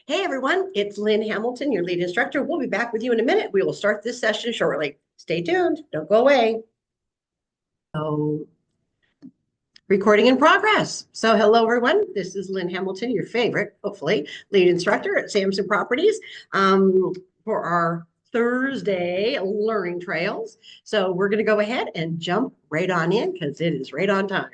Hey everyone, it's Lynn Hamilton, your lead instructor. We'll be back with you in a minute. We will start this session shortly. Stay tuned, don't go away. So, recording in progress. So, hello everyone. This is Lynn Hamilton, your favorite, hopefully, lead instructor at Samson Properties for our Thursday learning trails. So, we're going to go ahead and jump right on in because it is right on time.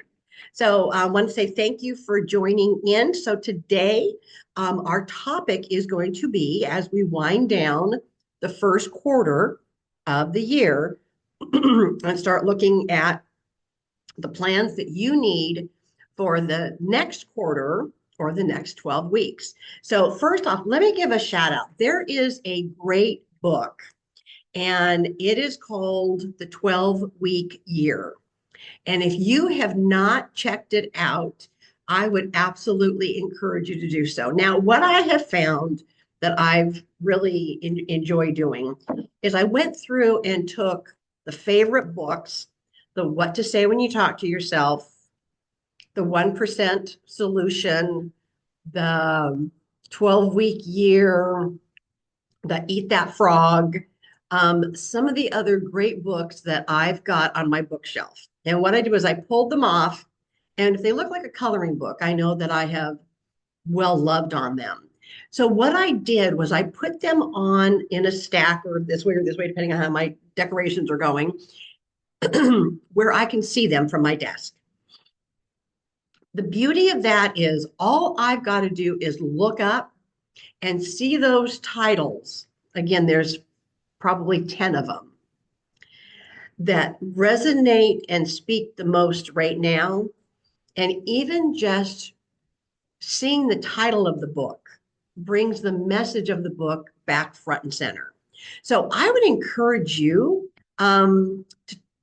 So I want to say thank you for joining in. So today, our topic is going to be, as we wind down the first quarter of the year and start looking at the plans that you need for the next quarter or the next 12 weeks. So first off, let me give a shout out. There is a great book, and it is called The 12-Week Year. And if you have not checked it out, I would absolutely encourage you to do so. Now, what I have found that I've really enjoyed doing is I went through and took the favorite books, the What to Say When You Talk to Yourself, the 1% Solution, the 12-Week Year, the Eat That Frog, some of the other great books that I've got on my bookshelf. And what I do is I pulled them off, and if they look like a coloring book, I know that I have well loved on them. So what I did was I put them on in a stack or this way, depending on how my decorations are going, where I can see them from my desk. The beauty of that is all I've got to do is look up and see those titles. Again, there's probably 10 of them that resonate and speak the most right now. And even just seeing the title of the book brings the message of the book back front and center. So I would encourage you to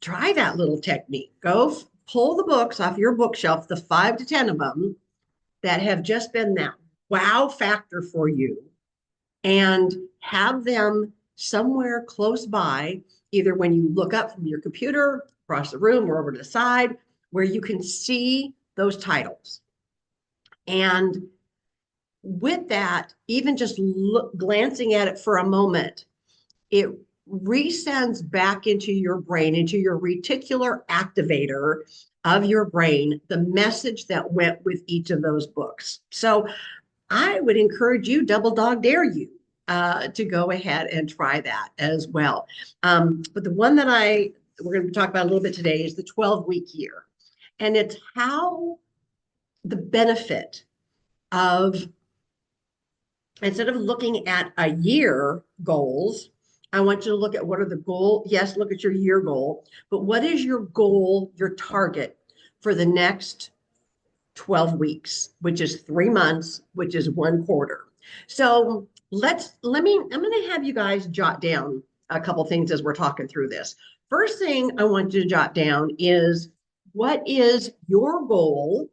try that little technique. Go pull the books off your bookshelf, the 5 to 10 of them that have just been that wow factor for you, and have them somewhere close by, either when you look up from your computer, across the room, or over to the side, where you can see those titles. And with that, even just glancing at it for a moment, it resends back into your brain, into your reticular activator of your brain, the message that went with each of those books. So I would encourage you, double dog dare you, to go ahead and try that as well. But the one that we're going to talk about a little bit today is the 12-week year. And it's how the benefit of, instead of looking at a year goals, I want you to look at what are the goal. Yes, look at your year goal, but what is your goal, your target for the next 12 weeks, which is 3 months, which is 1 quarter. So I'm going to have you guys jot down a couple things as we're talking through this. First thing I want you to jot down is, what is your goal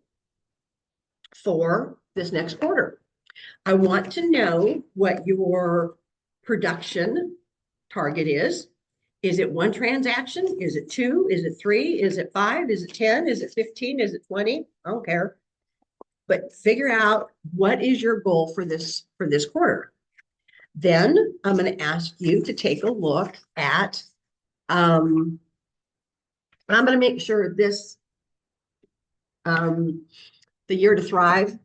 for this next quarter? I want to know what your production target is. Is it 1 transaction? Is it 2? Is it 3? Is it 5? Is it 10? Is it 15? Is it 20? I don't care. But figure out what is your goal for this quarter. Then I'm going to ask you to take a look at, I'm going to make sure this, the Year to Thrive,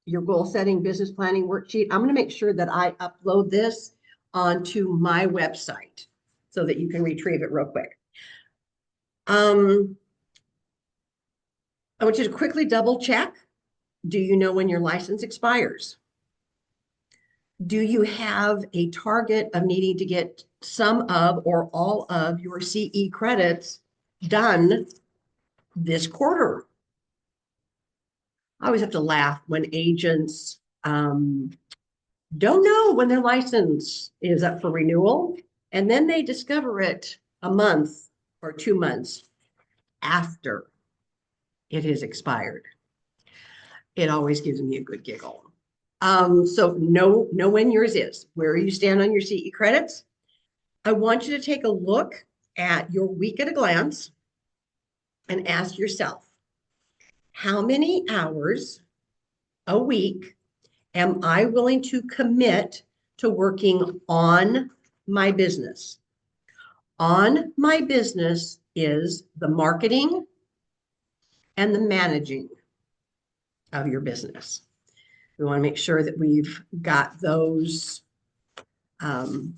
your goal setting business planning worksheet, I'm going to make sure that I upload this onto my website so that you can retrieve it real quick. I want you to quickly double check. Do you know when your license expires? Do you have a target of needing to get some of or all of your CE credits done this quarter? I always have to laugh when agents don't know when their license is up for renewal, and then they discover it a month or 2 months after it has expired. It always gives me a good giggle. So know when yours is, where you stand on your CE credits. I want you to take a look at your week at a glance and ask yourself, how many hours a week Am I willing to commit to working on my business? On my business is the marketing and the managing of your business. We want to make sure that we've got those front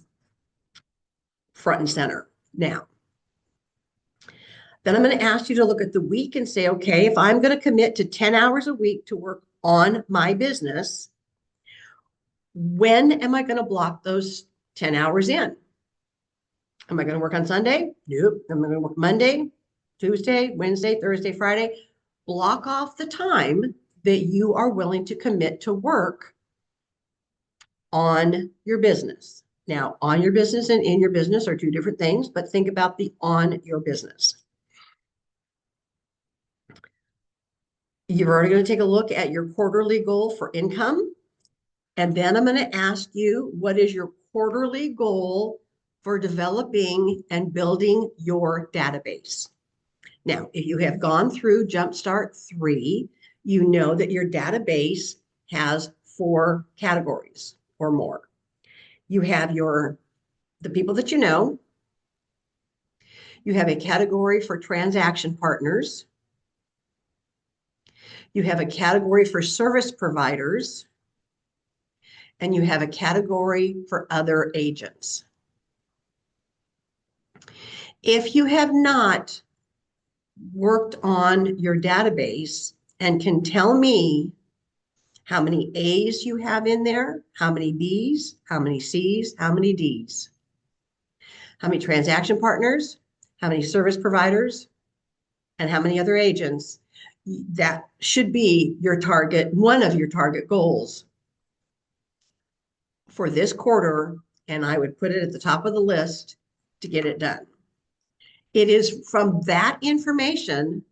and center. Now, then I'm going to ask you to look at the week and say, okay, if I'm going to commit to 10 hours a week to work on my business, when am I going to block those 10 hours in? Am I going to work on Sunday? Nope. Am I going to work Monday, Tuesday, Wednesday, Thursday, Friday? Block off the time that you are willing to commit to work on your business. Now, on your business and in your business are two different things, but think about the on your business. You're already going to take a look at your quarterly goal for income. And then I'm going to ask you, what is your quarterly goal for developing and building your database? Now, if you have gone through Jumpstart 3, you know that your database has 4 categories or more. You have the people that you know. You have a category for transaction partners. You have a category for service providers. And you have a category for other agents. If you have not worked on your database and can tell me how many A's you have in there, how many B's, how many C's, how many D's, how many transaction partners, how many service providers, and how many other agents, that should be your target, one of your target goals for this quarter, and I would put it at the top of the list to get it done. It is from that information,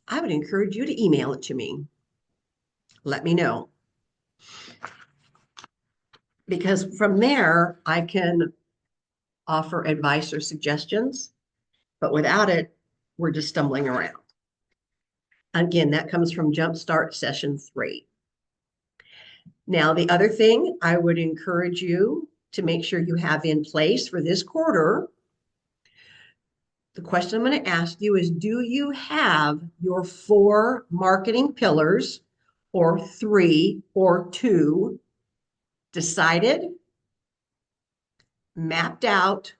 I would encourage you to email it to me. Let me know. Because from there, I can offer advice or suggestions, but without it, we're just stumbling around. Again, that comes from Jumpstart Session 3. Now, the other thing I would encourage you to make sure you have in place for this quarter, the question I'm going to ask you is, do you have your 4 marketing pillars, or 3 or 2, decided, mapped out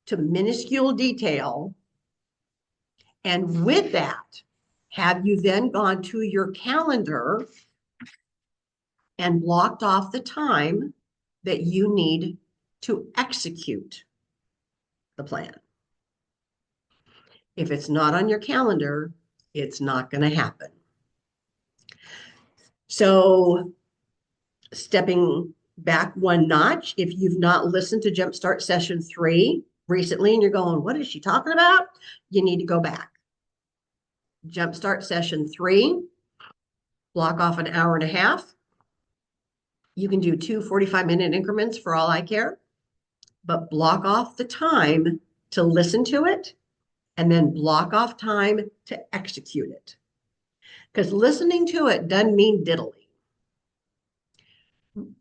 to minuscule detail? And with that, have you then gone to your calendar and blocked off the time that you need to execute the plan? If it's not on your calendar, it's not going to happen. So stepping back one notch, if you've not listened to Jumpstart Session 3 recently and you're going, what is she talking about? You need to go back. Jumpstart Session 3, block off an hour and a half. You can do 2 45-minute increments for all I care, but block off the time to listen to it and then block off time to execute it. Because listening to it doesn't mean diddly. You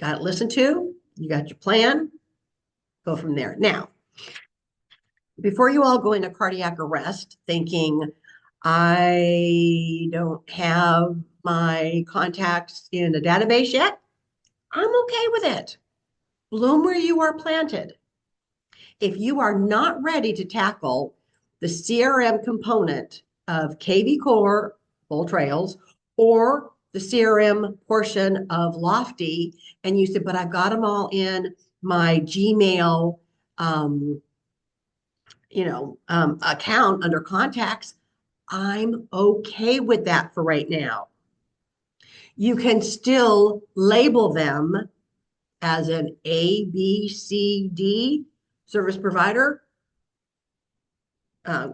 got it listened to, you got your plan, go from there. Now, before you all go into cardiac arrest thinking, I don't have my contacts in a database yet, I'm okay with it. Bloom where you are planted. If you are not ready to tackle the CRM component of KV Core, Bold Trails, or the CRM portion of Lofty, and you said, but I've got them all in my Gmail account under contacts, I'm okay with that for right now. You can still label them as an A, B, C, D service provider,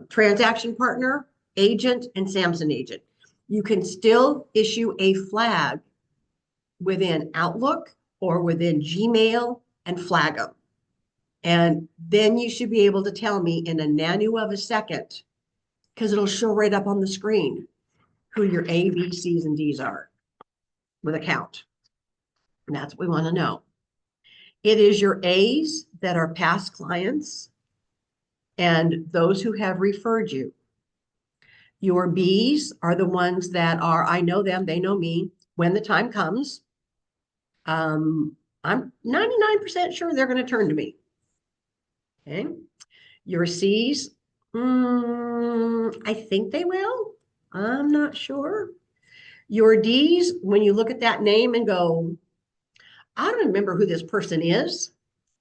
transaction partner, agent, and Samson agent. You can still issue a flag within Outlook or within Gmail and flag them. And then you should be able to tell me in a nano of a second, because it'll show right up on the screen who your A, B, C's, and D's are. with a count. And that's what we want to know. It is your A's that are past clients and those who have referred you. Your B's are the ones that are, I know them, they know me. When the time comes, I'm 99% sure they're going to turn to me. Okay. Your C's, I think they will. I'm not sure. Your D's, when you look at that name and go, I don't remember who this person is.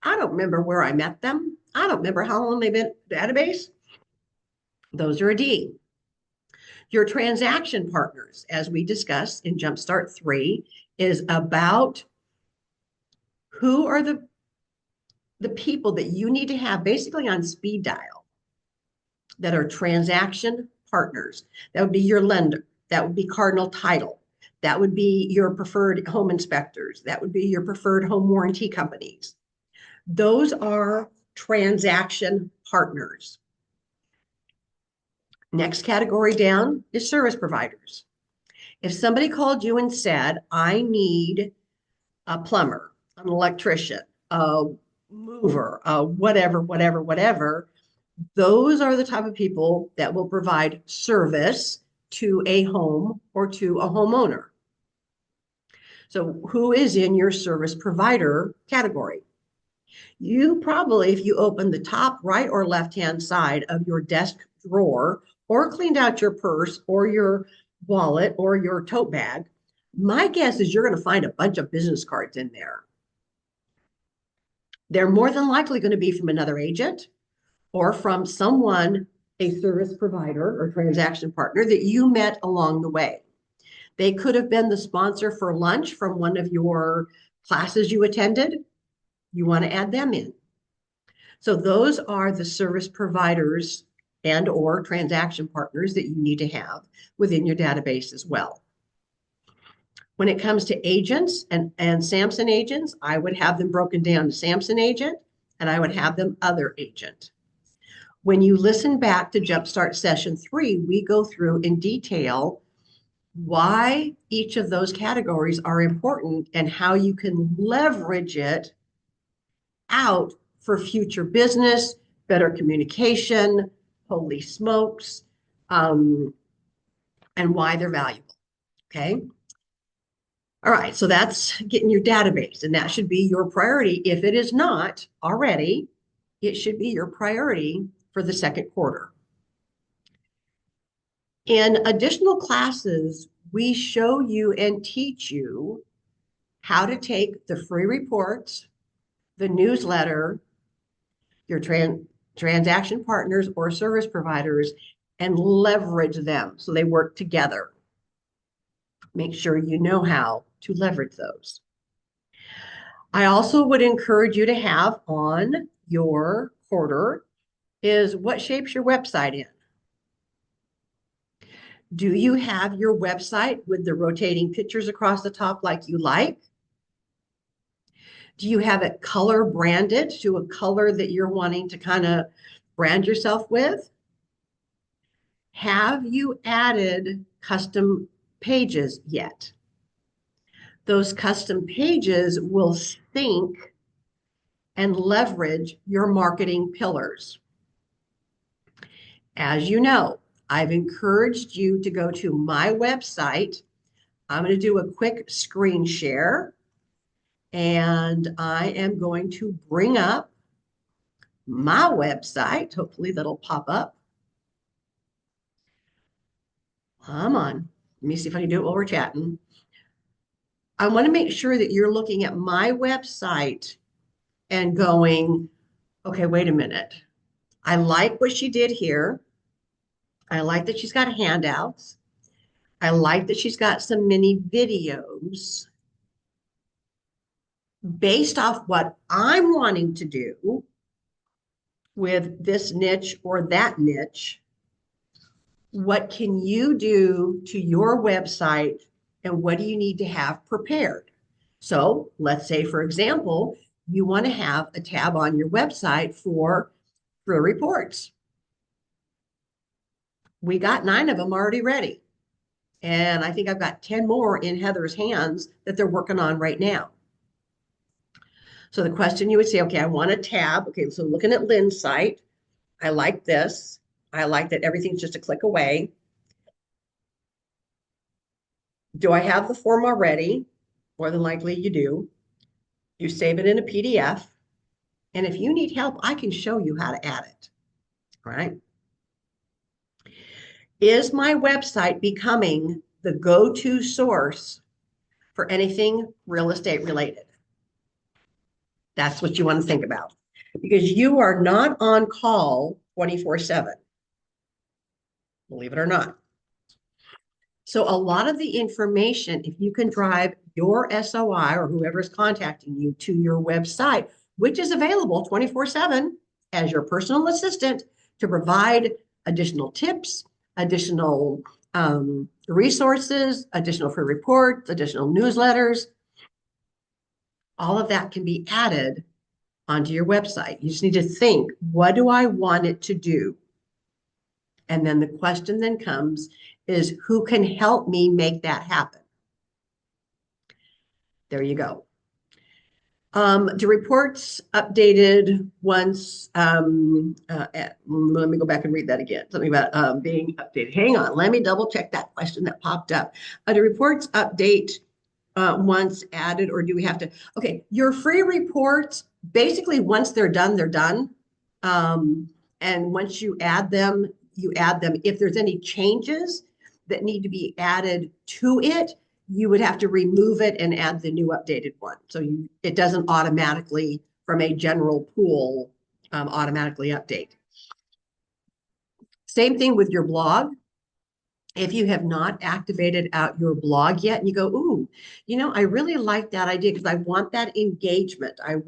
I don't remember where I met them. I don't remember how long they've been in the database. Those are a D. Your transaction partners, as we discussed in Jumpstart 3, is about who are the people that you need to have basically on speed dial that are transaction partners. That would be your lender. That would be Cardinal Title. That would be your preferred home inspectors. That would be your preferred home warranty companies. Those are transaction partners. Next category down is service providers. If somebody called you and said, I need a plumber, an electrician, a mover, whatever, those are the type of people that will provide service to a home or to a homeowner. So who is in your service provider category? You probably, if you open the top right or left-hand side of your desk drawer or cleaned out your purse or your wallet or your tote bag, my guess is you're going to find a bunch of business cards in there. They're more than likely going to be from another agent or from someone, a service provider or transaction partner that you met along the way. They could have been the sponsor for lunch from one of your classes you attended. You want to add them in. So those are the service providers and or transaction partners that you need to have within your database as well. When it comes to agents and Samson agents, I would have them broken down to Samson agent and I would have them other agent. When you listen back to Jumpstart Session 3, we go through in detail why each of those categories are important and how you can leverage it out for future business, better communication, holy smokes, and why they're valuable. Okay. All right. So that's getting your database, and that should be your priority. If it is not already, it should be your priority for the second quarter. In additional classes, we show you and teach you how to take the free reports, the newsletter, your transaction partners or service providers, and leverage them so they work together. Make sure you know how to leverage those. I also would encourage you to have on your quarter is what shapes your website in. Do you have your website with the rotating pictures across the top like you like? Do you have it color branded to a color that you're wanting to kind of brand yourself with? Have you added custom pages yet? Those custom pages will sync and leverage your marketing pillars. As you know, I've encouraged you to go to my website. I'm going to do a quick screen share, and I am going to bring up my website. Hopefully that'll pop up. Come on. Let me see if I can do it while we're chatting. I want to make sure that you're looking at my website and going, okay, wait a minute. I like what she did here. I like that she's got handouts. I like that she's got some mini videos based off what I'm wanting to do with this niche or that niche. What can you do to your website and what do you need to have prepared? So let's say, for example, you want to have a tab on your website for free reports. We got 9 of them already ready. And I think I've got 10 more in Heather's hands that they're working on right now. So the question you would say, okay, I want a tab. Okay, so looking at Lynn's site, I like this. I like that everything's just a click away. Do I have the form already? More than likely you do. You save it in a PDF. And if you need help, I can show you how to add it. All right. Is my website becoming the go-to source for anything real estate related? That's what you want to think about, because you are not on call 24/7, believe it or not. So a lot of the information, if you can drive your SOI or whoever's contacting you to your website, which is available 24/7 as your personal assistant to provide additional tips, additional resources, additional free reports, additional newsletters, all of that can be added onto your website. You just need to think, what do I want it to do? And then the question then comes is, who can help me make that happen? There you go. Do reports updated once, let me go back and read that again. Something about being updated. Hang on, let me double check that question that popped up. Do reports update once added, or do we have to? Okay, your free reports, basically once they're done, they're done. And once you add them, you add them. If there's any changes that need to be added to it, you would have to remove it and add the new updated one. So it doesn't automatically, from a general pool, automatically update. Same thing with your blog. If you have not activated out your blog yet and you go, ooh, I really like that idea because I want that engagement. I'm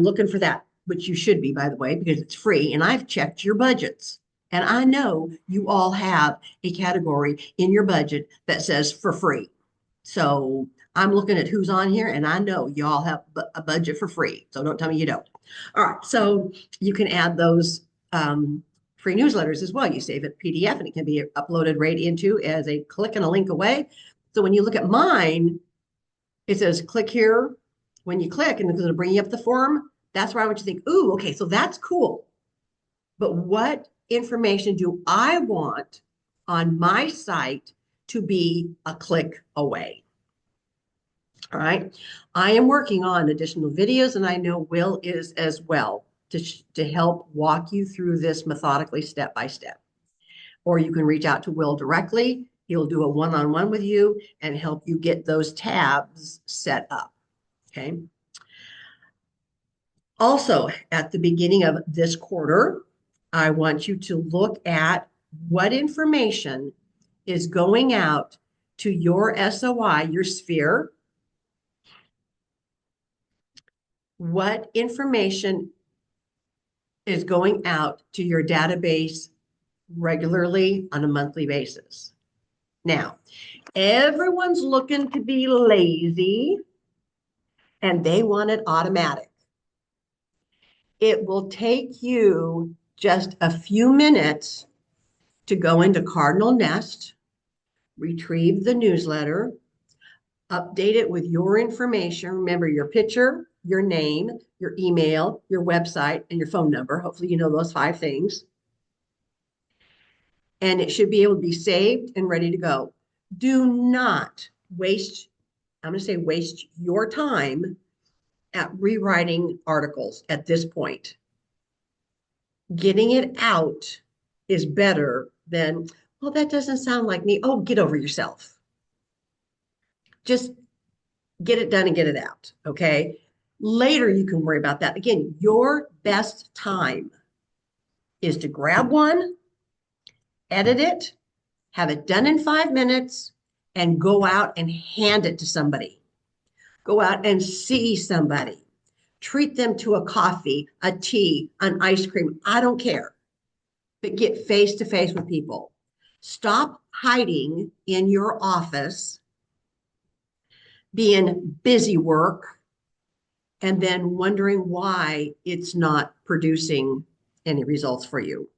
looking for that, which you should be, by the way, because it's free. And I've checked your budgets. And I know you all have a category in your budget that says for free. So I'm looking at who's on here and I know you all have a budget for free. So don't tell me you don't. All right. So you can add those free newsletters as well. You save it PDF and it can be uploaded right into as a click and a link away. So when you look at mine, it says click here. When you click and it's going to bring you up the form, that's where I want you to think, ooh, okay, so that's cool. But what information do I want on my site to be a click away? All right. I am working on additional videos and I know Will is as well to help walk you through this methodically step by step. Or you can reach out to Will directly. He'll do a one-on-one with you and help you get those tabs set up. Okay. Also, at the beginning of this quarter, I want you to look at what information is going out to your SOI, your sphere. What information is going out to your database regularly on a monthly basis. Now, everyone's looking to be lazy and they want it automatic. It will take you just a few minutes to go into Cardinal Nest, retrieve the newsletter, update it with your information. Remember your picture, your name, your email, your website, and your phone number. Hopefully you know those 5 things. And it should be able to be saved and ready to go. Do not waste, I'm going to say waste your time at rewriting articles at this point. Getting it out is better than, well, that doesn't sound like me. Oh, get over yourself. Just get it done and get it out, okay? Later, you can worry about that. Again, your best time is to grab one, edit it, have it done in 5 minutes, and go out and hand it to somebody. Go out and see somebody. Treat them to a coffee, a tea, an ice cream. I don't care. But get face to face with people. Stop hiding in your office, being busy work, and then wondering why it's not producing any results for you.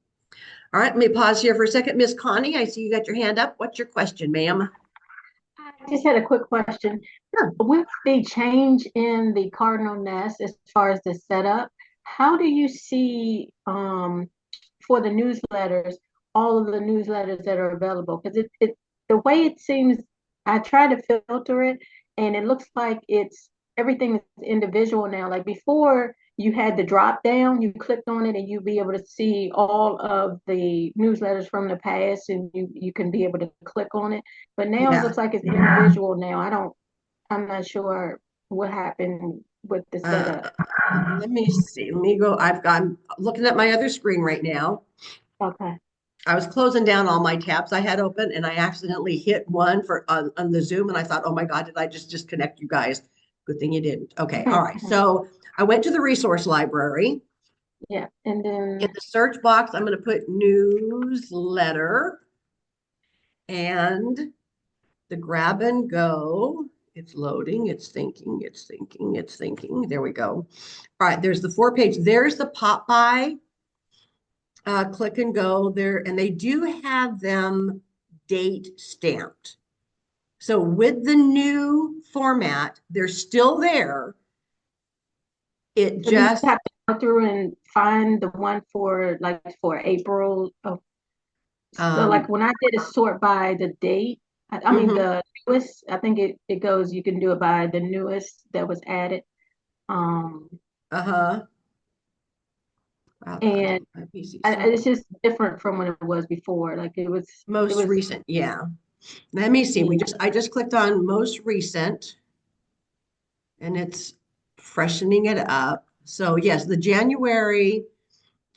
All right, let me pause here for a second. Miss Connie, I see you got your hand up. What's your question, ma'am? I just had a quick question. Sure. With the change in the Cardinal Nest as far as the setup, how do you see for the newsletters, all of the newsletters that are available? Because the way it seems, I try to filter it and it looks like it's everything is individual now. Like before, you had the drop down, you clicked on it and you'd be able to see all of the newsletters from the past and you can be able to click on it. But now it Yeah. looks like it's individual now. I'm not sure what happened with the setup. Let me see. Let me go. I'm looking at my other screen right now. Okay. I was closing down all my tabs I had open and I accidentally hit one for on the Zoom and I thought, oh my God, did I just disconnect you guys? Good thing you didn't. Okay. All right. So I went to the resource library. Yeah. And In then the search box, I'm going to put newsletter and the grab and go. It's loading, it's thinking, it's thinking, it's thinking. There we go. All right, there's the 4 page. There's the pop by, click and go there. And they do have them date stamped. So with the new format, they're still there. It so do you just, have to go through and find the one for like for April of so like um, when I did a sort by the date, I mean mhm, the newest, I think it goes, you can do it by the newest that was added. Um uh-huh. Wow, and my PC. So it's just different from when it was before. Like it most was recent, yeah. Let me see. yeah. I just clicked on most recent and it's freshening it up. So yes, the January,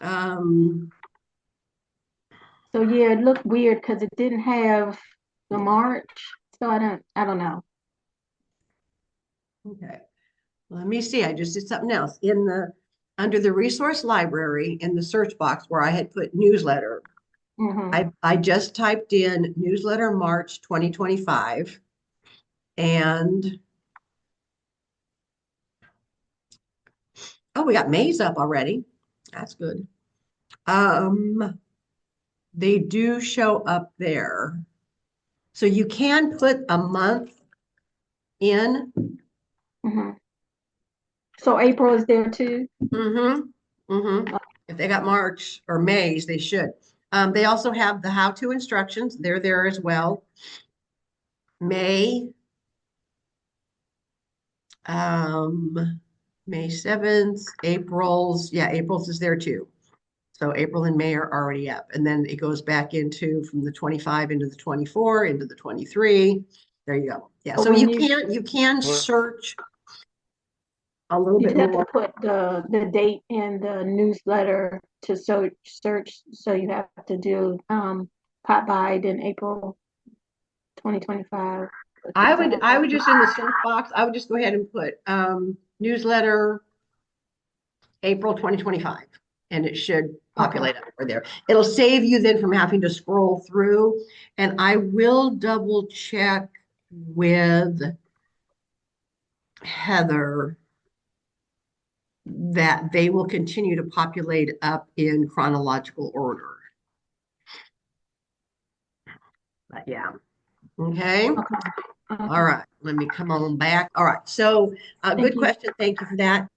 um, So yeah, it looked weird because it didn't have the March. So I don't know. okay. Let me see. I just did something else in under the resource library in the search box where I had put newsletter. Hmm. I just typed in newsletter March 2025 and oh, we got May's up already. That's good. Um, they do show up there. So you can put a month in. Hmm. So April is there too. Mm-hmm. Mm-hmm. If they got March or May's, they should. They also have the how-to instructions. They're there as well. May, um, May 7th, April's, yeah, April's is there too. So April and May are already up. And then it goes back into from the 25 into the 24, into the 23. There you go. Yeah. But So when you can search a little you bit just have to more. put the date in the newsletter to search. So you have to do pop by then April 2025 or something like I that. would just in the search box, I would just go ahead and put newsletter April 2025, and it should Okay. populate up over there. It'll save you then from having to scroll through. And I will double check with Heather that they will continue to populate up in chronological order. But yeah, okay. Okay. All Okay. right, let me come on back. All right, so Thank good you. question. Thank you for that.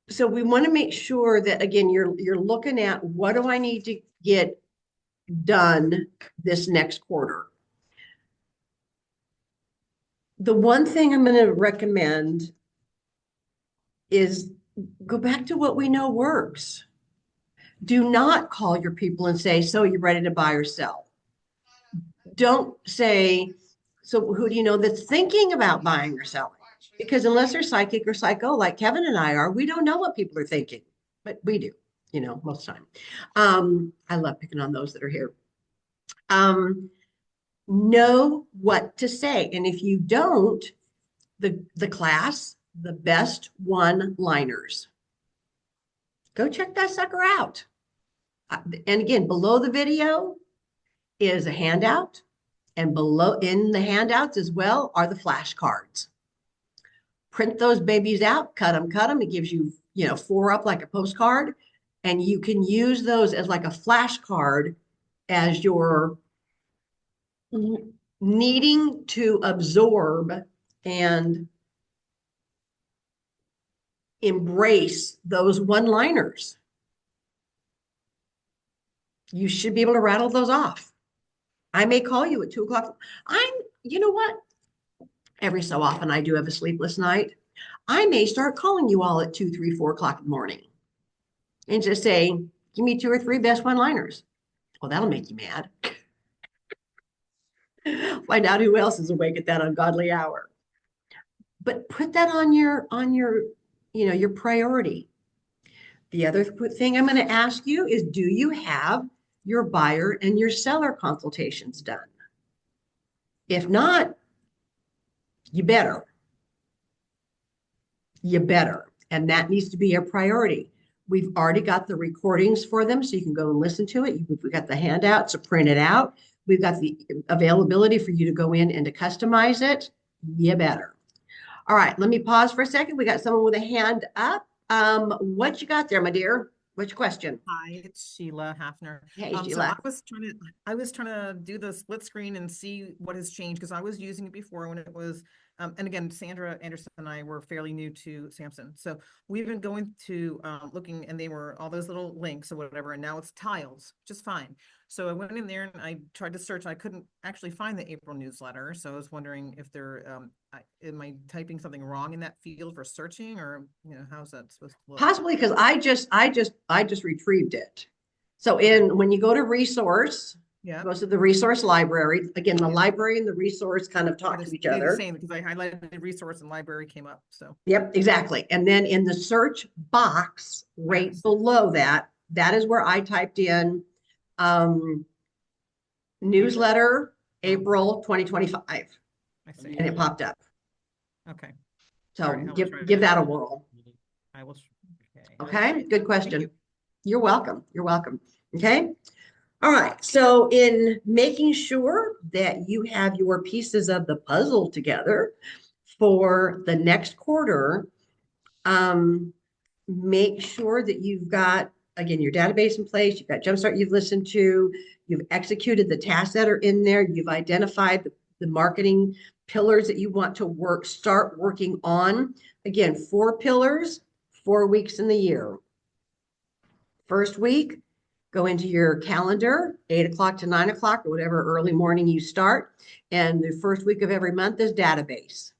So we want to make sure that again, you're looking at what do I need to get done this next quarter. The one thing I'm going to recommend is go back to what we know works. Do not call your people and say, so you're ready to buy or sell. Don't say, so who do you know that's thinking about buying or selling? Because unless they're psychic or psycho, like Kevin and I are, we don't know what people are thinking, but we do, most of the time. I love picking on those that are here. Know what to say. And if you don't, the class, the best one-liners. Go check that sucker out. And again, below the video is a handout, and below in the handouts as well are the flashcards. Print those babies out, cut them. It gives you four up like a postcard, and you can use those as like a flashcard as your needing to absorb and embrace those one-liners. You should be able to rattle those off. I may call you at 2 o'clock. You know what? Every so often I do have a sleepless night. I may start calling you all at 2, 3, 4 o'clock in the morning and just say, give me 2 or 3 best one-liners. Well, that'll make you mad. Find out who else is awake at that ungodly hour. But put that on your priority. The other thing I'm going to ask you is, do you have your buyer and your seller consultations done? If not, you better. You better. And that needs to be a priority. We've already got the recordings for them, so you can go and listen to it. We've got the handouts to print it out. We've got the availability for you to go in and to customize it. You better. All right, let me pause for a second. We got someone with a hand up. What you got there, my dear? What's your question? Hi, it's Sheila Hafner. Hey, So Sheila. I was trying to do the split screen and see what has changed because I was using it before when it was, and again, Sandra Anderson and I were fairly new to Samson. So we've been going to looking, and they were all those little links or whatever, and now it's tiles, just fine. So I went in there and I tried to search. I couldn't actually find the April newsletter, so I was wondering if am I typing something wrong in that field for searching, or how's that supposed to look? Possibly because I just retrieved it. So when you go to resource, Yeah. goes to the resource library. Again, the library and the resource kind of talk to each They're other. the same because I highlighted resource and library came up. So Yep, exactly. And then in the search box right below that, that is where I typed in newsletter April 2025, I see. and it popped up. Okay. So All right, give that a whirl. I will. Okay, good question. you. You're welcome. You're welcome. Okay. All right. So in making sure that you have your pieces of the puzzle together for the next quarter, make sure that you've got, again, your database in place, you've got Jumpstart you've listened to, you've executed the tasks that are in there, you've identified the marketing pillars that you want to start working on. Again, 4 pillars, 4 weeks in the year. First week, go into your calendar, 8 o'clock to 9 o'clock or whatever early morning you start. And the first week of every month is database.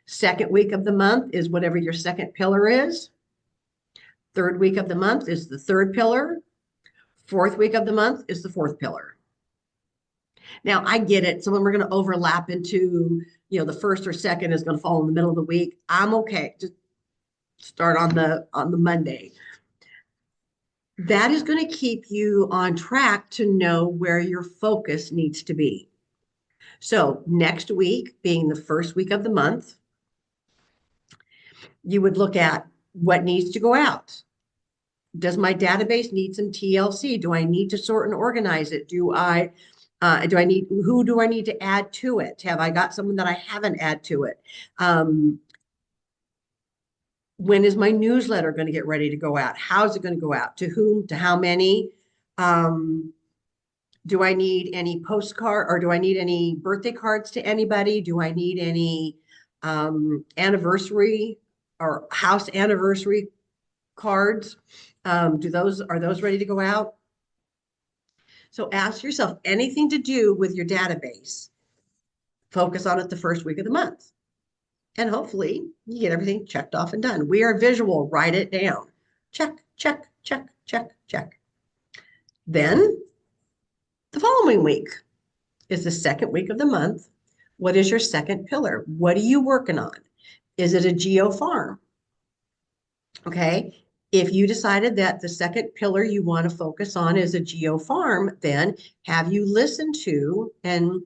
Second week of the month is whatever your second pillar is. Third week of the month is the third pillar. Fourth week of the month is the fourth pillar. Now, I get it. Some of them are going to overlap into, the first or second is going to fall in the middle of the week. I'm okay. Just start on the Monday. That is going to keep you on track to know where your focus needs to be. So next week, being the first week of the month, you would look at what needs to go out. Does my database need some TLC? Do I need to sort and organize it? Who do I need to add to it? Have I got someone that I haven't add to it? When is my newsletter going to get ready to go out? How's it going to go out? To whom? To how many? Do I need any postcard, or do I need any birthday cards to anybody? Do I need any anniversary or house anniversary cards? Are those ready to go out? So ask yourself, anything to do with your database, focus on it the first week of the month. And hopefully you get everything checked off and done. We are visual, write it down. Check, check, check, check, check. Then the following week is the second week of the month. What is your second pillar? What are you working on? Is it a geo farm? Okay. If you decided that the second pillar you want to focus on is a geo farm, then have you listened to and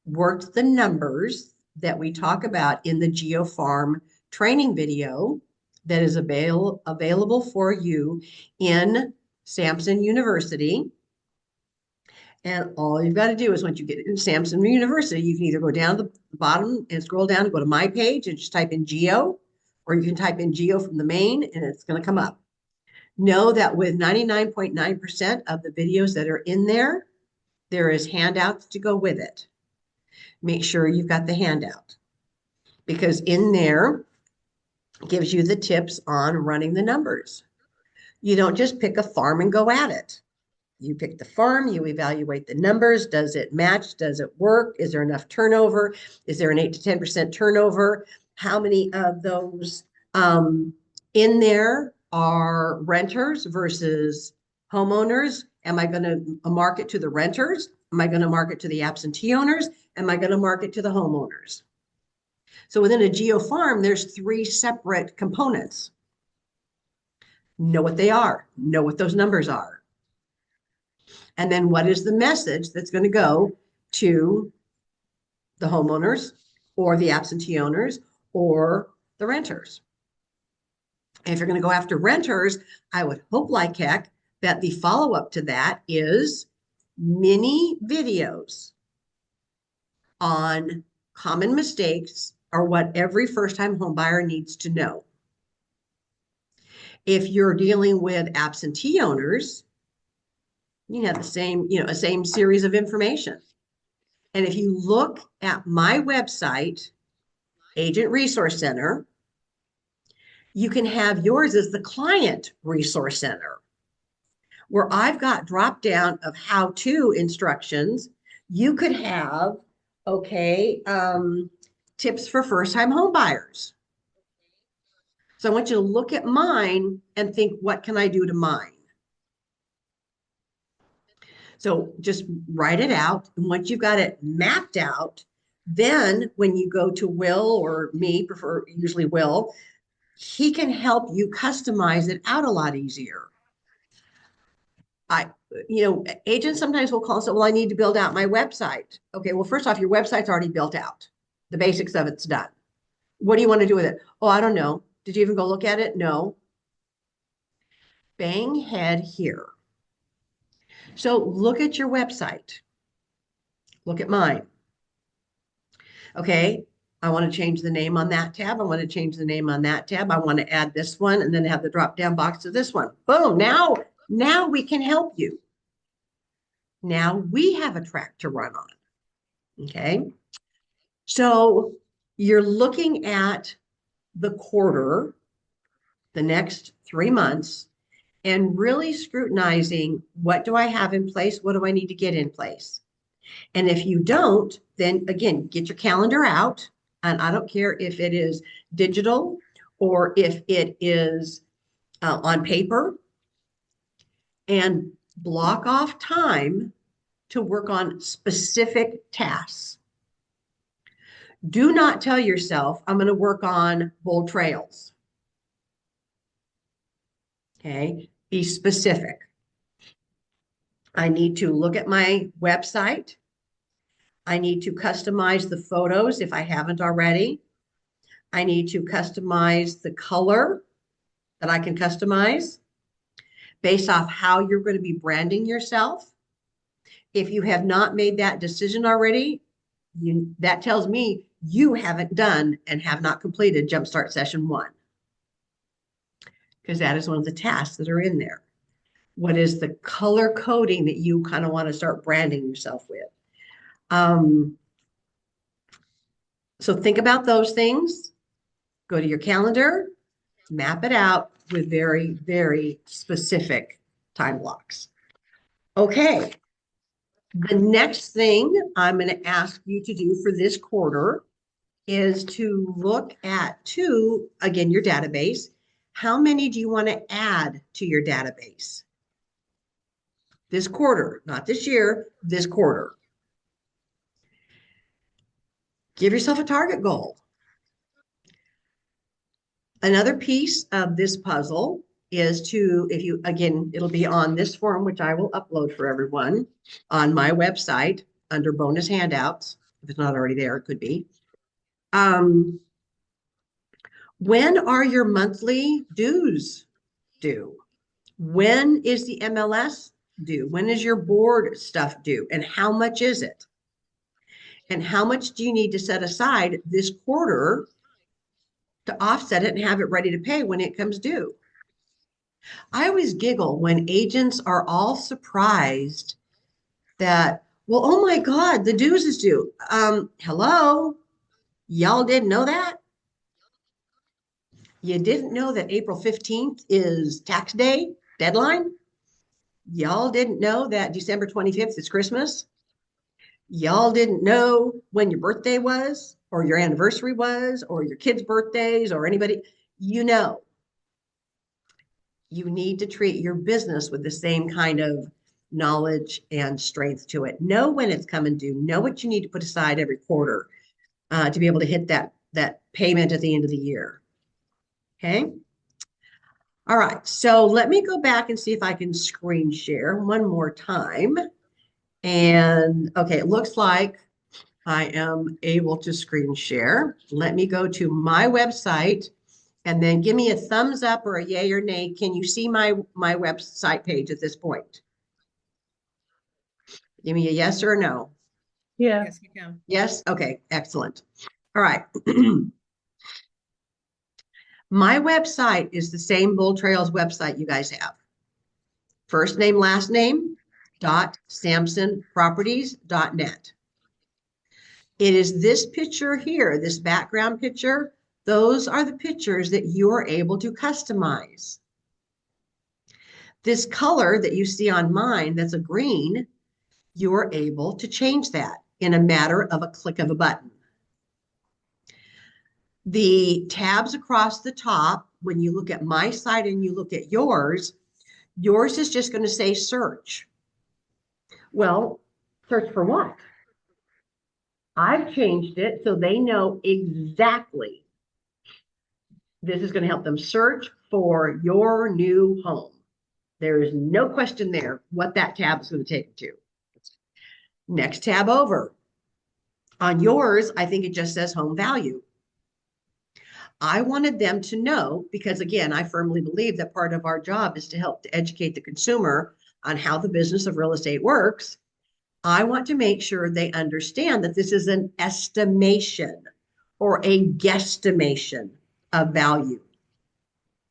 worked the numbers that we talk about in the geo farm training video that is available for you in Samson University? And all you've got to do is, once you get in Samson University, you can either go down to the bottom and scroll down and go to my page and just type in geo, or you can type in geo from the main and it's going to come up. Know that with 99.9% of the videos that are in there, there is handouts to go with it. Make sure you've got the handout, because in there it gives you the tips on running the numbers. You don't just pick a farm and go at it. You pick the farm, you evaluate the numbers. Does it match? Does it work? Is there enough turnover? Is there an 8 to 10% turnover? How many of those in there are renters versus homeowners? Am I going to market to the renters? Am I going to market to the absentee owners? Am I going to market to the homeowners? So within a geo farm, there's 3 separate components. Know what they are. Know what those numbers are. And then what is the message that's going to go to the homeowners or the absentee owners or the renters? And if you're going to go after renters, I would hope like heck that the follow-up to that is mini videos on common mistakes or what every first-time home buyer needs to know. If you're dealing with absentee owners, you have the same, a same series of information. And if you look at my website, Agent Resource Center, you can have yours as the Client Resource Center, where I've got drop down of how-to instructions. You could have, tips for first-time home buyers. So I want you to look at mine and think, what can I do to mine? So just write it out. And once you've got it mapped out, then when you go to Will or me, usually Will, he can help you customize it out a lot easier. Agents sometimes will call and say, well, I need to build out my website. Okay, well, first off, your website's already built out. The basics of it's done. What do you want to do with it? Oh, I don't know. Did you even go look at it? No. Bang head here. So look at your website. Look at mine. Okay, I want to change the name on that tab. I want to change the name on that tab. I want to add this one and then have the drop down box to this one. Boom, now we can help you. Now we have a track to run on. Okay, so you're looking at the quarter, the next 3 months, and really scrutinizing, what do I have in place? What do I need to get in place? And if you don't, then again, get your calendar out. And I don't care if it is digital or if it is on paper, and block off time to work on specific tasks. Do not tell yourself, I'm going to work on bold trails. Okay, be specific. I need to look at my website. I need to customize the photos if I haven't already. I need to customize the color that I can customize based off how you're going to be branding yourself. If you have not made that decision already, that tells me you haven't done and have not completed Jumpstart Session 1. Because that is one of the tasks that are in there. What is the color coding that you kind of want to start branding yourself with? So think about those things. Go to your calendar, map it out with very, very specific time blocks. Okay. The next thing I'm going to ask you to do for this quarter is to look at again, your database. How many do you want to add to your database? This quarter, not this year, this quarter. Give yourself a target goal. Another piece of this puzzle is again, it'll be on this form, which I will upload for everyone on my website under bonus handouts. If it's not already there, it could be. When are your monthly dues due? When is the MLS due? When is your board stuff due? And how much is it? And how much do you need to set aside this quarter to offset it and have it ready to pay when it comes due. I always giggle when agents are all surprised that, well, oh my God, the dues is due. Hello? Y'all didn't know that? You didn't know that April 15th is tax day deadline? Y'all didn't know that December 25th is Christmas? Y'all didn't know when your birthday was, or your anniversary was, or your kids' birthdays, or anybody? You know, you need to treat your business with the same kind of knowledge and strength to it. Know when it's coming due. Know what you need to put aside every quarter to be able to hit that payment at the end of the year. Okay. All right. So let me go back and see if I can screen share one more time. And okay, it looks like I am able to screen share. Let me go to my website and then give me a thumbs up or a yay or nay. Can you see my website page at this point? Give me a yes or a no. Yeah. Yes, you can. Yes? Okay, excellent. All right. My website is the same Bull Trails website you guys have. First name, last name, .samsonproperties.net. It is this picture here, this background picture. Those are the pictures that you are able to customize. This color that you see on mine, that's a green, you are able to change that in a matter of a click of a button. The tabs across the top, when you look at my site and you look at yours is just going to say search. Well, search for what? I've changed it so they know exactly. This is going to help them search for your new home. There is no question there what that tab is going to take them to. Next tab over. On yours, I think it just says home value. I wanted them to know, because again, I firmly believe that part of our job is to help to educate the consumer on how the business of real estate works. I want to make sure they understand that this is an estimation or a guesstimation of value.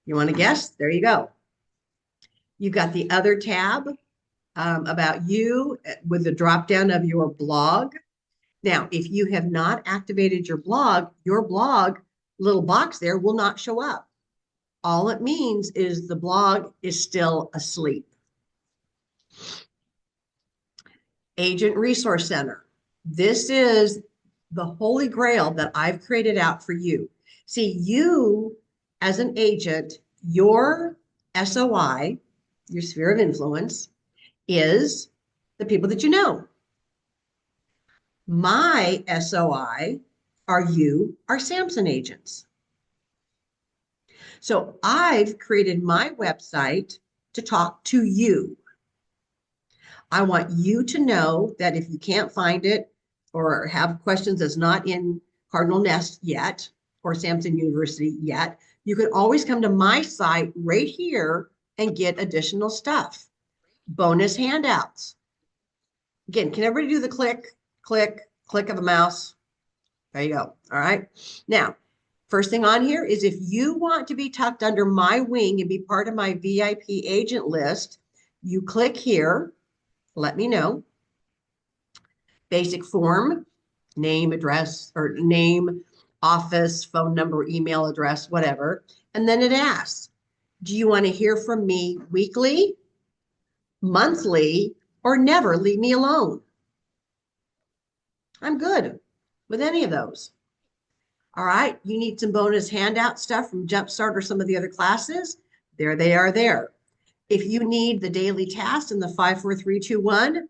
You want to guess? There you go. You've got the other tab about you with the drop down of your blog. Now, if you have not activated your blog little box there will not show up. All it means is the blog is still asleep. Agent Resource Center. This is the holy grail that I've created out for you. See, you as an agent, your SOI, your sphere of influence, is the people that you know. My SOI are Samson agents. So I've created my website to talk to you. I want you to know that if you can't find it or have questions that's not in Cardinal Nest yet or Samson University yet, you can always come to my site right here and get additional stuff. Bonus handouts. Again, can everybody do the click of a mouse? There you go. All right. Now, first thing on here is if you want to be tucked under my wing and be part of my VIP agent list, you click here. Let me know. Basic form, name, address, or name, office, phone number, email address, whatever. And then it asks, do you want to hear from me weekly, monthly, or never leave me alone? I'm good with any of those. All right, you need some bonus handout stuff from Jumpstart or some of the other classes. There they are there. If you need the daily task in the 54321,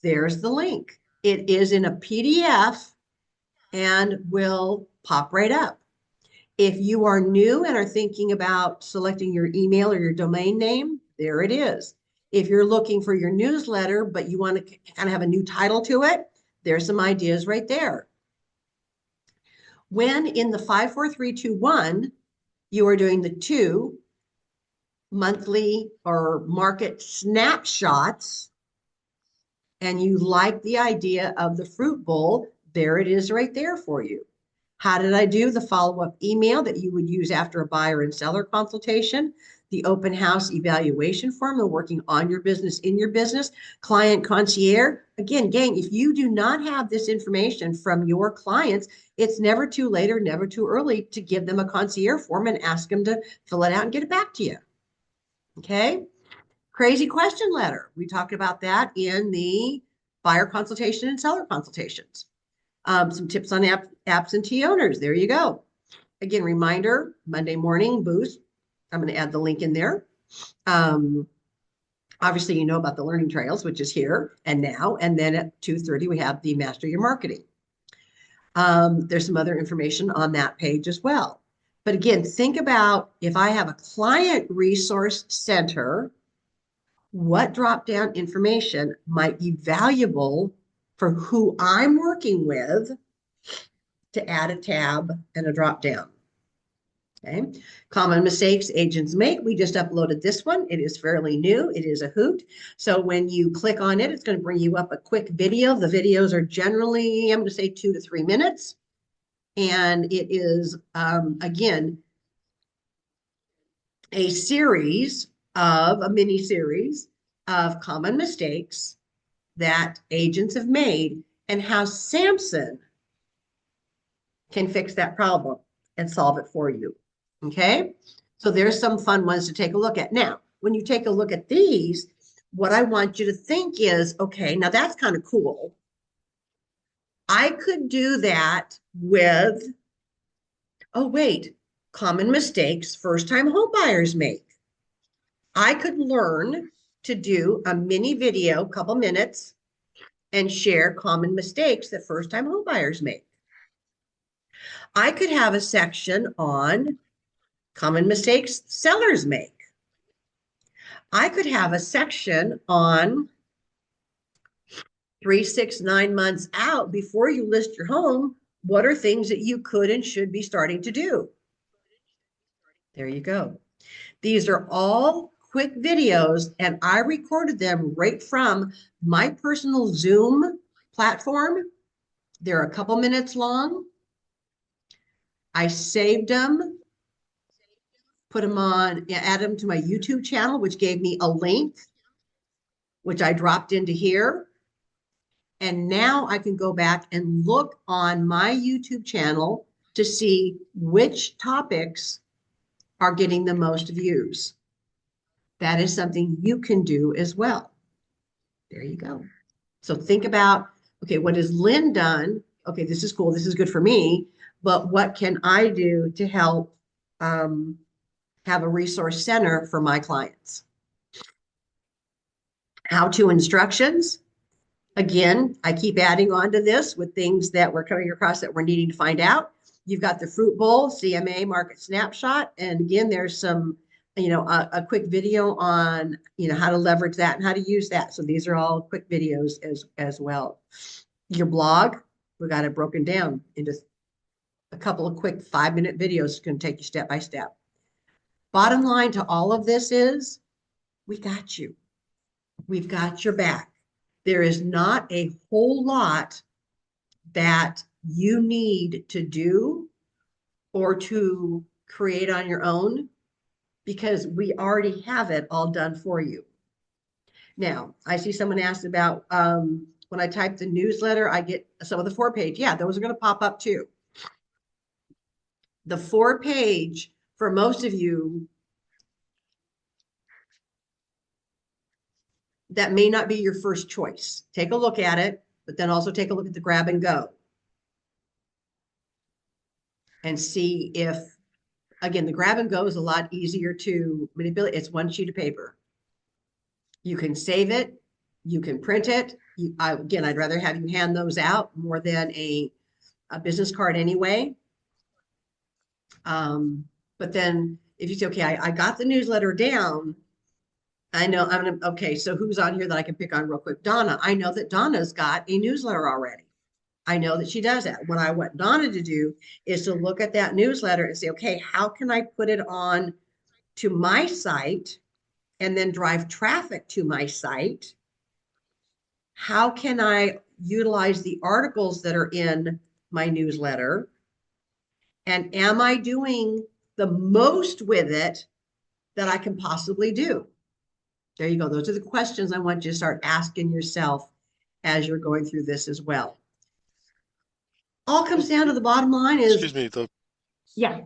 there's the link. It is in a PDF and will pop right up. If you are new and are thinking about selecting your email or your domain name, there it is. If you're looking for your newsletter, but you want to kind of have a new title to it, there's some ideas right there. When in the 54321, you are doing the 2 monthly or market snapshots, and you like the idea of the fruit bowl, there it is right there for you. How did I do? The follow-up email that you would use after a buyer and seller consultation, the open house evaluation form, and working on your business, in your business, client concierge. Again, gang, if you do not have this information from your clients, it's never too late or never too early to give them a concierge form and ask them to fill it out and get it back to you. Okay. Crazy question letter. We talked about that in the buyer consultation and seller consultations. Some tips on absentee owners. There you go. Again, reminder, Monday morning boost. I'm going to add the link in there. Obviously, you know about the learning trails, which is here and now. And then at 2:30, we have the Master Your Marketing. There's some other information on that page as well. But again, think about if I have a client resource center, what drop-down information might be valuable for who I'm working with to add a tab and a drop-down. Okay. Common mistakes agents make. We just uploaded this one. It is fairly new. It is a hoot. So when you click on it, it's going to bring you up a quick video. The videos are generally, I'm going to say 2 to 3 minutes. And it is, again, a mini series of common mistakes that agents have made and how Samson can fix that problem and solve it for you. Okay, so there's some fun ones to take a look at. Now, when you take a look at these, what I want you to think is, okay, now that's kind of cool. I could do that with, oh, wait, common mistakes first-time home buyers make. I could learn to do a mini video, couple minutes, and share common mistakes that first-time home buyers make. I could have a section on common mistakes sellers make. I could have a section on 3, 6, 9 months out before you list your home. What are things that you could and should be starting to do? There you go. These are all quick videos, and I recorded them right from my personal Zoom platform. They're a couple minutes long. I saved them, put them on, added them to my YouTube channel, which gave me a link, which I dropped into here. And now I can go back and look on my YouTube channel to see which topics are getting the most views. That is something you can do as well. There you go. So think about, okay, what has Lynn done? Okay, this is cool. This is good for me. But what can I do to help have a resource center for my clients? How-to instructions. Again, I keep adding on to this with things that we're coming across that we're needing to find out. You've got the Fruit Bowl, CMA Market Snapshot. And again, there's some, a quick video on, how to leverage that and how to use that. So these are all quick videos as well. Your blog, we got it broken down into a couple of quick 5-minute videos. It's going to take you step by step. Bottom line to all of this is, we got you. We've got your back. There is not a whole lot that you need to do or to create on your own, because we already have it all done for you. Now, I see someone asked about when I type the newsletter, I get some of the 4-page. Yeah, those are going to pop up too. The 4-page, for most of you, that may not be your first choice. Take a look at it, but then also take a look at the grab and go. And see if, again, the grab and go is a lot easier to manipulate. It's one sheet of paper. You can save it. You can print it. Again, I'd rather have you hand those out more than a business card anyway. But then if you say, okay, I got the newsletter down, I know okay, so who's on here that I can pick on real quick? Donna. I know that Donna's got a newsletter already. I know that she does that. What I want Donna to do is to look at that newsletter and say, okay, how can I put it on to my site and then drive traffic to my site? How can I utilize the articles that are in my newsletter And am I doing the most with it that I can possibly do? There you go. Those are the questions I want you to start asking yourself as you're going through this as well. All comes down to the bottom line is, Excuse me, yeah,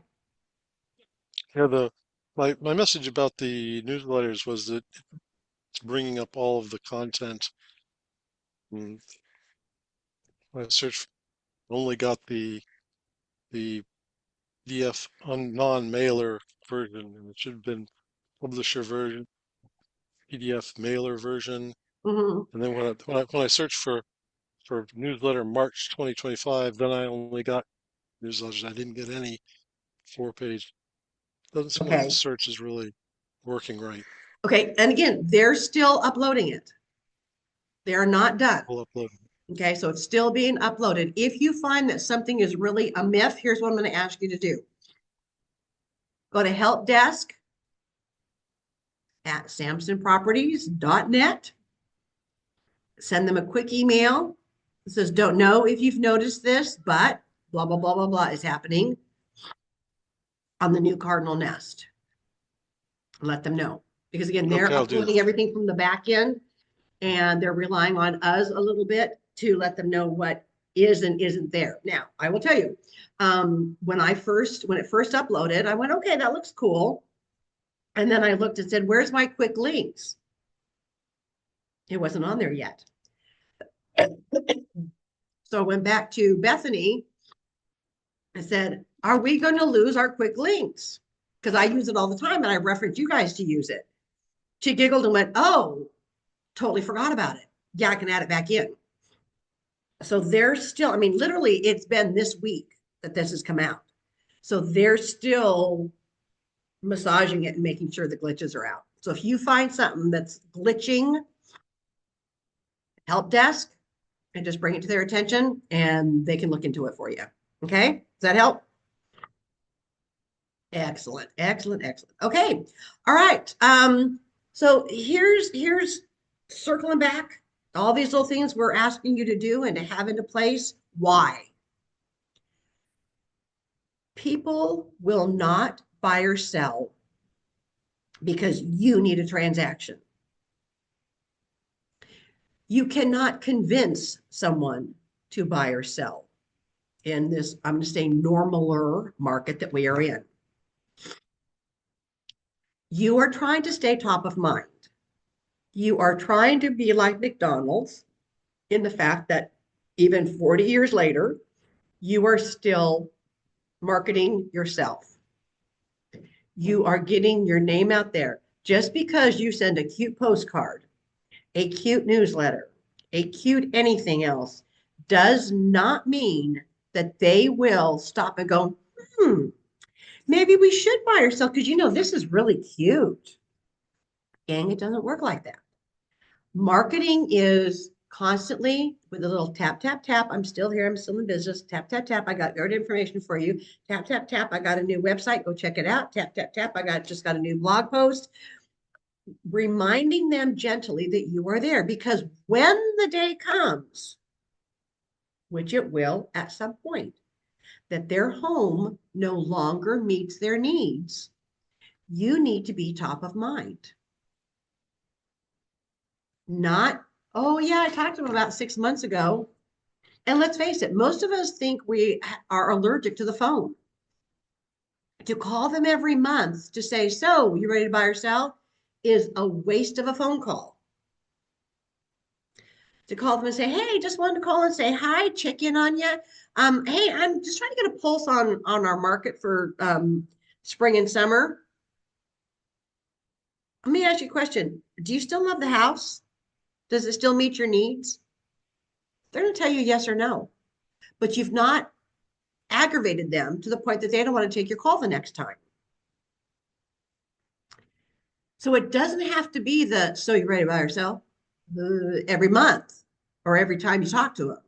my message about the newsletters was that it's bringing up all of the content. And when I searched, only got the PDF non-mailer version, and it should have been publisher version, PDF mailer version. mhm. And then when I searched for newsletter March 2025, then I only got newsletters. I didn't get any 4-page. Doesn't seem like Okay. the search is really working right. Okay. And again, they're still uploading it. They're not done. We'll upload. Okay, so it's still being uploaded. If you find that something is really a myth, here's what I'm going to ask you to do. Go to helpdesk@samsonproperties.net. Send them a quick email. It says, don't know if you've noticed this, but blah, blah, blah, blah, blah is happening on the new Cardinal Nest. Let them know. Because again, they're Okay, I'll do uploading that. everything from the back end, and they're relying on us a little bit to let them know what is and isn't there. Now, I will tell you, when it first uploaded, I went, okay, that looks cool. And then I looked and said, where's my quick links? It wasn't on there yet. So I went back to Bethany. I said, are we going to lose our quick links? Because I use it all the time and I reference you guys to use it. She giggled and went, oh, totally forgot about it. Yeah, I can add it back in. So they're still, I mean, literally, it's been this week that this has come out. So they're still massaging it and making sure the glitches are out. So if you find something that's glitching, help desk and just bring it to their attention and they can look into it for you. Okay, does that help? Excellent, excellent, excellent. Okay, all right. So here's circling back. All these little things we're asking you to do and to have into place. Why? People will not buy or sell because you need a transaction. You cannot convince someone to buy or sell in this, I'm going to say, normaler market that we are in. You are trying to stay top of mind. You are trying to be like McDonald's in the fact that even 40 years later, you are still marketing yourself. You are getting your name out there. Just because you send a cute postcard, a cute newsletter, a cute anything else, does not mean that they will stop and go, maybe we should buy or sell because, you know, this is really cute. Gang, it doesn't work like that. Marketing is constantly with a little tap, tap, tap. I'm still here. I'm still in business. Tap, tap, tap. I got good information for you. Tap, tap, tap. I got a new website. Go check it out. Tap, tap, tap. I just got a new blog post. Reminding them gently that you are there, because when the day comes, which it will at some point, that their home no longer meets their needs, you need to be top of mind. Not, oh yeah, I talked to them about 6 months ago. And let's face it, most of us think we are allergic to the phone. To call them every month to say, so you ready to buy or sell, is a waste of a phone call. To call them and say, hey, just wanted to call and say hi, check in on you. Hey, I'm just trying to get a pulse on our market for spring and summer. Let me ask you a question. Do you still love the house? Does it still meet your needs? They're going to tell you yes or no, but you've not aggravated them to the point that they don't want to take your call the next time. So it doesn't have to be the, so you're ready to buy or sell every month or every time you talk to them.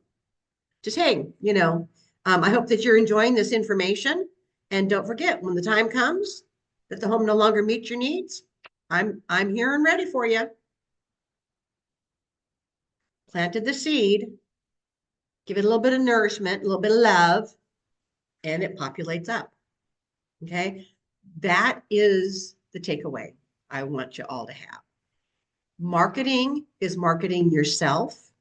Just, hey, you know, I hope that you're enjoying this information. And don't forget, when the time comes that the home no longer meets your needs, I'm here and ready for you. Planted the seed, give it a little bit of nourishment, a little bit of love, and it populates up. Okay. That is the takeaway I want you all to have. Marketing is marketing yourself,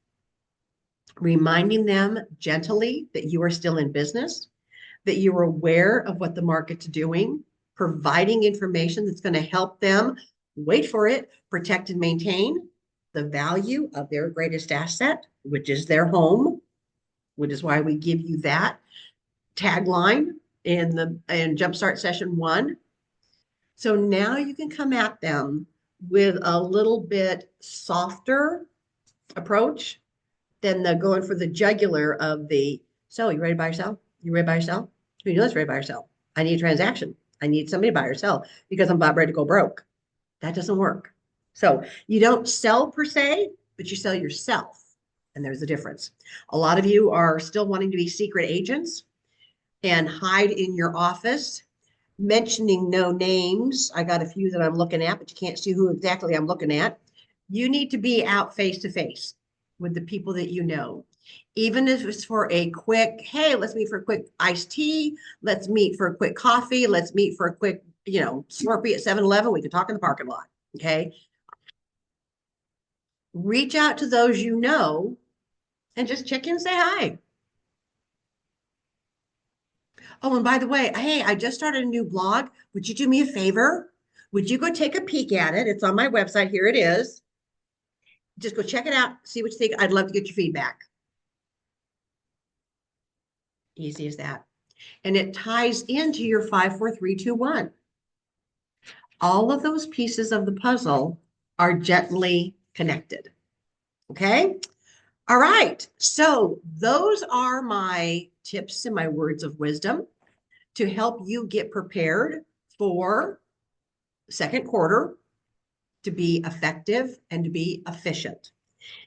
reminding them gently that you are still in business, that you're aware of what the market's doing, providing information that's going to help them, wait for it, protect and maintain the value of their greatest asset, which is their home, which is why we give you that tagline in Jumpstart Session 1. So now you can come at them with a little bit softer approach than the going for the jugular of the, so you ready to buy or sell? You ready to buy or sell? Who knows ready to buy or sell? I need a transaction. I need somebody to buy or sell because I'm about ready to go broke. That doesn't work. So you don't sell per se, but you sell yourself. And there's a difference. A lot of you are still wanting to be secret agents and hide in your office, mentioning no names. I got a few that I'm looking at, but you can't see who exactly I'm looking at. You need to be out face to face with the people that you know. Even if it's for a quick, hey, let's meet for a quick iced tea. Let's meet for a quick coffee. Let's meet for a quick, Slurpee at 7-Eleven. We can talk in the parking lot. Okay. Reach out to those you know and just check in and say hi. Oh, and by the way, hey, I just started a new blog. Would you do me a favor? Would you go take a peek at it? It's on my website. Here it is. Just go check it out. See what you think. I'd love to get your feedback. Easy as that. And it ties into your 5, 4, 3, 2, 1. All of those pieces of the puzzle are gently connected. Okay. All right. So those are my tips and my words of wisdom to help you get prepared for second quarter to be effective and to be efficient.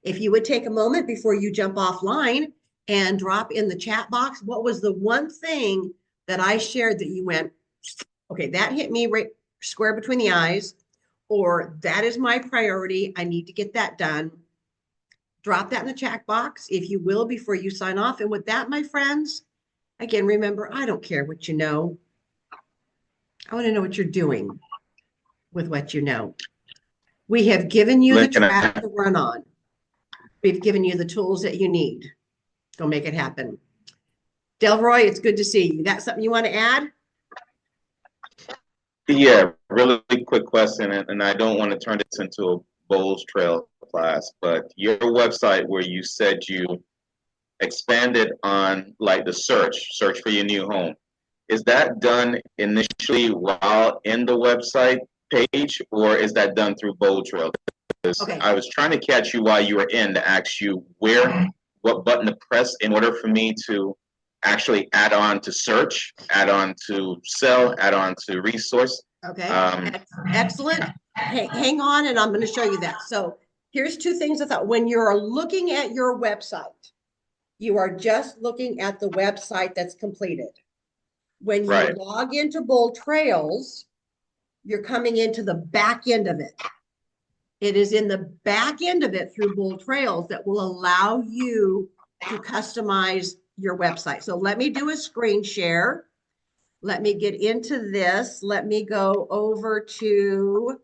If you would take a moment before you jump offline and drop in the chat box, what was the one thing that I shared that you went, okay, that hit me right square between the eyes, or that is my priority. I need to get that done. Drop that in the chat box, if you will, before you sign off. And with that, my friends, again, remember, I don't care what you know. I want to know what you're doing with what you know. We have given you the track to run on. We've given you the tools that you need. Go make it happen. Delroy, it's good to see you. Got something you want to add? Yeah, really quick question, and I don't want to turn this into a Bowls Trail class, but your website where you said you expanded on like the search for your new home, is that done initially while in the website page, or is that done through Bowl Trail? Okay. I was trying to catch you while you were in to ask you what button to press in order for me to actually add on to search, add on to sell, add on to resource. Okay. Excellent. Hey, hang on, and I'm going to show you that. So here's two things I thought. When you're looking at your website, you are just looking at the website that's completed. When you Right. log into Bowl Trails, you're coming into the back end of it. It is in the back end of it through Bowl Trails that will allow you to customize your website. So let me do a screen share. Let me get into this. Let me go over to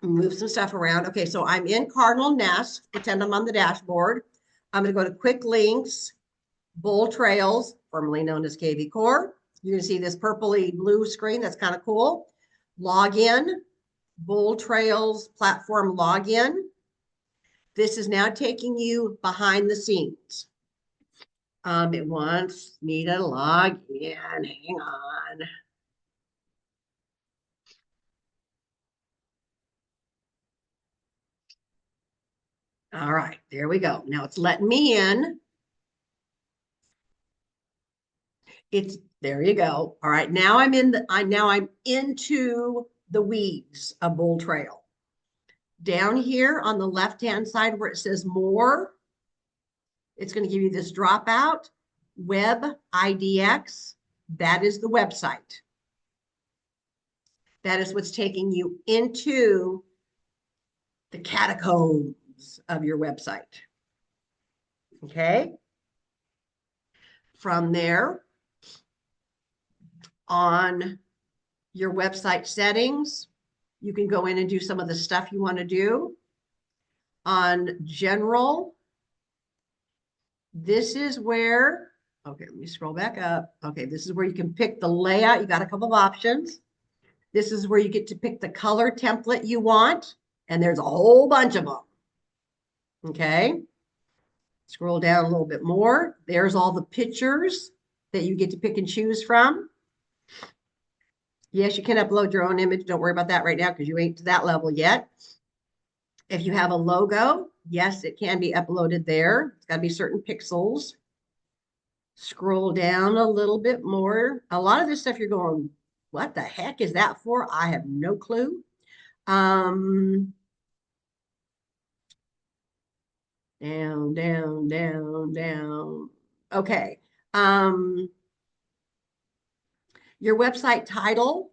move some stuff around. Okay, so I'm in Cardinal Nest. Pretend I'm on the dashboard. I'm going to go to Quick Links, Bowl Trails, formerly known as KV Core. You're going to see this purpley blue screen. That's kind of cool. Login, Bowl Trails platform login. This is now taking you behind the scenes. It wants me to log in. Hang on. All right, there we go. Now it's letting me in. There you go. All right, now I'm into the weeds of Bowl Trail. Down here on the left-hand side where it says more, it's going to give you this dropout, Web IDX. That is the website. That is what's taking you into the catacombs of your website. Okay. From there, on your website settings, you can go in and do some of the stuff you want to do. On general, this is where, okay, let me scroll back up. Okay, this is where you can pick the layout. You got a couple of options. This is where you get to pick the color template you want, and there's a whole bunch of them. Okay. Scroll down a little bit more. There's all the pictures that you get to pick and choose from. Yes, you can upload your own image. Don't worry about that right now because you ain't to that level yet. If you have a logo, yes, it can be uploaded there. It's got to be certain pixels. Scroll down a little bit more. A lot of this stuff you're going, what the heck is that for? I have no clue. Down, down, down, down. Okay. Your website title,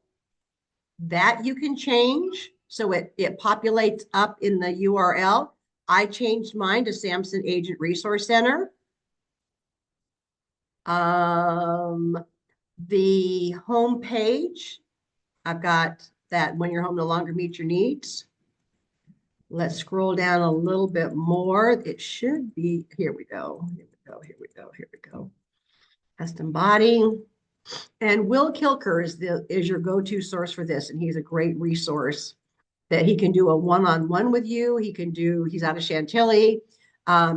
that you can change. So it populates up in the URL. I changed mine to Samson Agent Resource Center. The home page, I've got that when your home no longer meets your needs. Let's scroll down a little bit more. It should be, here we go. Here we go, here we go, here we go. Custom body. And Will Kilker is your go-to source for this. And he's a great resource that he can do a one-on-one with you. He's out of Chantilly.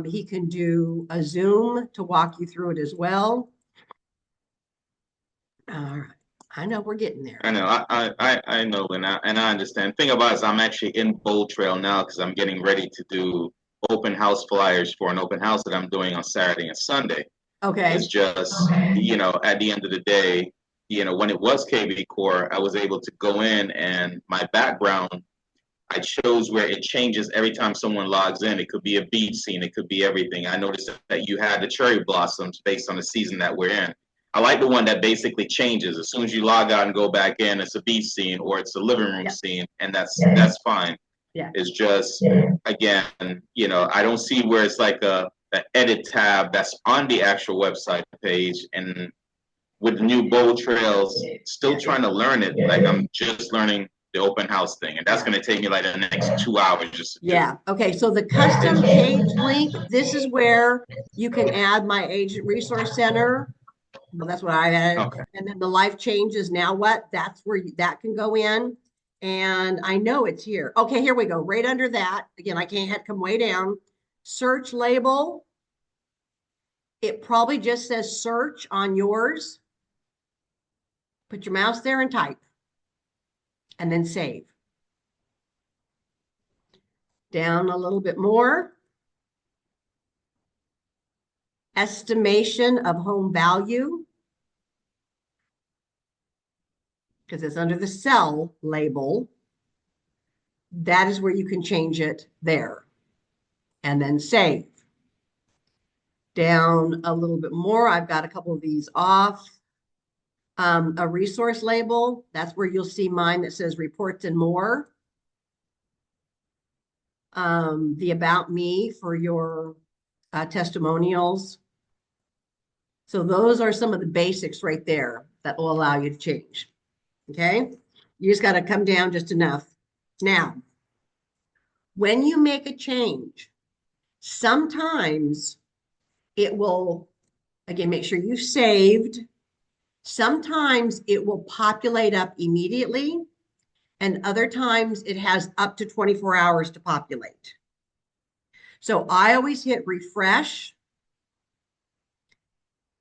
He can do a Zoom to walk you through it as well. All right. I know we're getting there. I know, I know, and I understand. Thing about it is I'm actually in Bold Trail now because I'm getting ready to do open house flyers for an open house that I'm doing on Saturday and Sunday. Okay. It's just, you know, at the end of the day, you know, when it was KV Core, I was able to go in and my background, I chose where it changes every time someone logs in. It could be a beach scene, it could be everything. I noticed that you had the cherry blossoms based on the season that we're in. I like the one that basically changes. As soon as you log out and go back in, it's a beach scene or it's a living room scene, and that's fine. Yeah. It's just, again, you know, I don't see where it's like a edit tab that's on the actual website page, and with the new Bold Trails, still trying to learn it. Like I'm just learning the open house thing, and that's going to take me like the next 2 hours just to do. Yeah. Okay. So the custom page link, this is where you can add my Agent Resource Center. Well, that's what I had. Okay. And then the life changes. Now what? That's where that can go in. And I know it's here. Okay, here we go. Right under that. Again, I can't have come way down. Search label. It probably just says search on yours. Put your mouse there and type. And then save. Down a little bit more. Estimation of home value. Because it's under the cell label. That is where you can change it there. And then save. Down a little bit more, I've got a couple of these off. A resource label, that's where you'll see mine that says reports and more. The about me for your testimonials. So those are some of the basics right there that will allow you to change. Okay, you just got to come down just enough. Now, when you make a change, sometimes it will, again, make sure you saved. Sometimes it will populate up immediately, and other times it has up to 24 hours to populate. So I always hit refresh,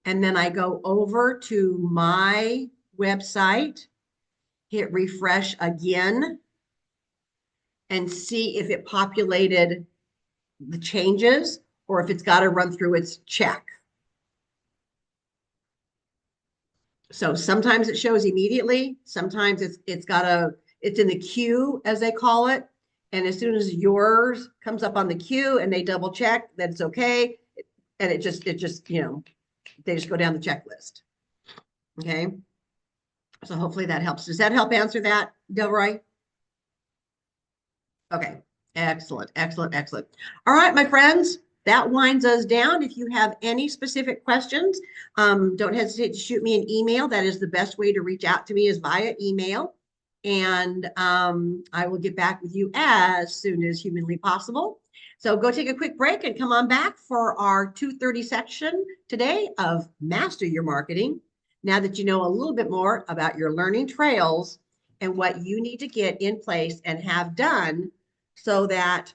and then I go over to my website, hit refresh again, and see if it populated the changes or if it's got to run through its check. So sometimes it shows immediately. Sometimes it's in the queue, as they call it. And as soon as yours comes up on the queue and they double check that it's okay, and it just, you know, they just go down the checklist. Okay. So hopefully that helps. Does that help answer that, Delroy? Okay. Excellent, excellent, excellent. All right, my friends. that winds us down. If you have any specific questions, don't hesitate to shoot me an email. That is the best way to reach out to me, is via email. And I will get back with you as soon as humanly possible. So go take a quick break and come on back for our 2:30 section today of Master Your Marketing. Now that you know a little bit more about your learning trails and what you need to get in place and have done so that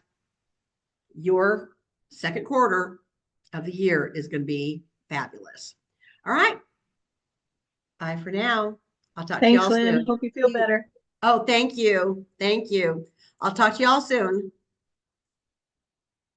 your second quarter of the year is going to be fabulous. All right. Bye for now. I'll talk to Thanks, y'all Lynn. soon. Hope you feel better. Oh, thank you. Thank you. I'll talk to y'all soon.